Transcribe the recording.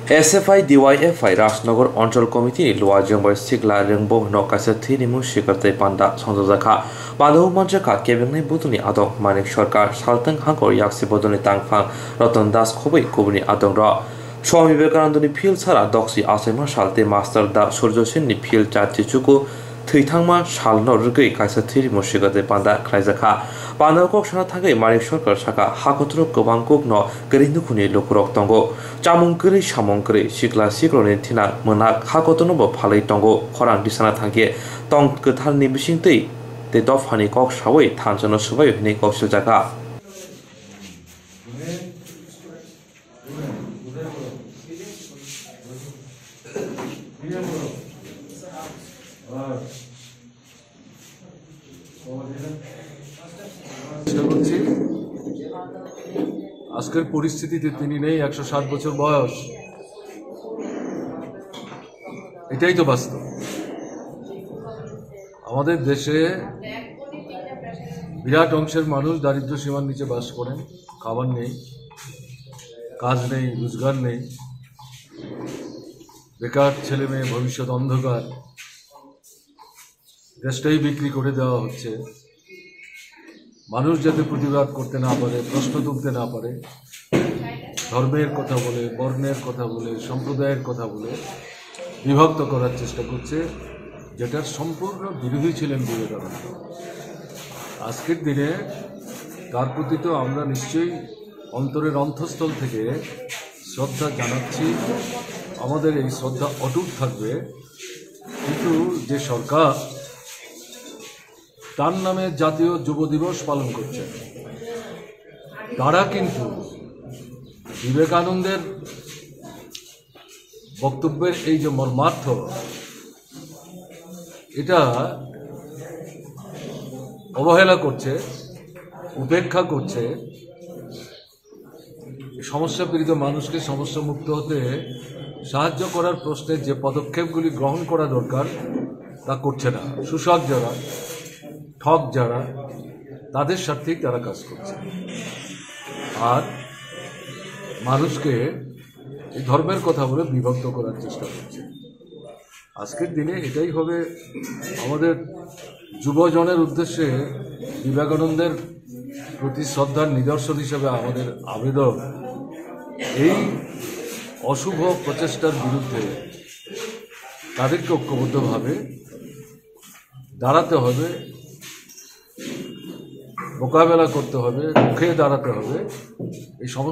SFI DYFI Rajnagar অঞ্চল committee লোয়া জংবাই সিগলা রেংবো নকাছে থিরিমু শিকারতে পান্ডা সংযোজকা বান্ধব মঞ্চকা কেবেংনাই বুতুনি আদক মানিক সরকার সালতাং হাঙ্কর ইয়াকসি বদনি তাংফাং রতন দাস খবৈ কুবুনি আদং র স্বামী বিবেকানন্দনি ফিল সারা দক্সি আসাইমা সালতে মাস্টার দা সূর্য সেননি ফিল চাচি চুকু থৈথাংমা সালনো রগৈ কাইসা থিরিমু শিকারতে পান্ডা খ্লাইজাখা পানাকক সানা থাকাय মানিক সরকার সাকা হাকতর গোबां कुकन गरिन्दुखुनि लुकुरक तंगो चामुं गरै सामुं गरै सिग्ला सिग्रनि थिना मोनाक हाकतनबो फालै तंगो खरां दिसाना थांगे तं गोथारनि बिसिंतै ते दफानि कक सावै थानजनो सुबाय हनै कौशल जागा আজকের পরিস্থিতিতে তিনি নেই 107 বছর বয়স এটাই তো বাস্তব আমাদের দেশে বিরাট অংশের মানুষ দারিদ্র্য সীমার নিচে বাস করেন খাবার নেই কাজ নেই রোজগার নেই বেকার ছেলে মেয়ে ভবিষ্যৎ অন্ধকার দেশটাই বিক্রি করে দেওয়া হচ্ছে মানুষ যাতে প্রতিবাদ করতে না পারে প্রশ্ন তুলতে না পারে ধর্মের কথা বলে বর্ণের কথা বলে সম্প্রদায়ের কথা বলে বিভক্ত করার চেষ্টা করছে যেটার সম্পূর্ণ বিরোধী ছিলেন বিবেকানন্দ আজকের দিনে তার প্রতি তো আমরা নিশ্চয়ই অন্তরের অন্তঃস্থল থেকে শ্রদ্ধা জানাচ্ছি আমাদের এই শ্রদ্ধা অটুট থাকবে কিন্তু যে সরকার তার নামে জাতীয় যুব দিবস পালন করছে তারা কিন্তু বিবেকানন্দের বক্তব্যের এই যে মর্মার্থ এটা অবহেলা করছে উপেক্ষা করছে সমস্যা পীড়িত মানুষকে সমস্যা মুক্ত হতে সাহায্য করার প্রশ্নে যে পদক্ষেপগুলি গ্রহণ করা দরকার তা করছে না শোষক যারা ঠক যারা তাদের স্বার্থেই তারা কাজ করছে আর মানুষকে এই ধর্মের কথা বলে বিভক্ত করার চেষ্টা করছে আজকের দিনে এটাই হবে আমাদের যুবজনের উদ্দেশ্যে বিবেকানন্দের প্রতি শ্রদ্ধার নিদর্শন হিসেবে আমাদের আবেদন এই অশুভ প্রচেষ্টার বিরুদ্ধে তাদেরকে ঐক্যবদ্ধভাবে দাঁড়াতে হবে মোকাবেলা করতে হবে রুখে দাঁড়াতে হবে এই সমস্ত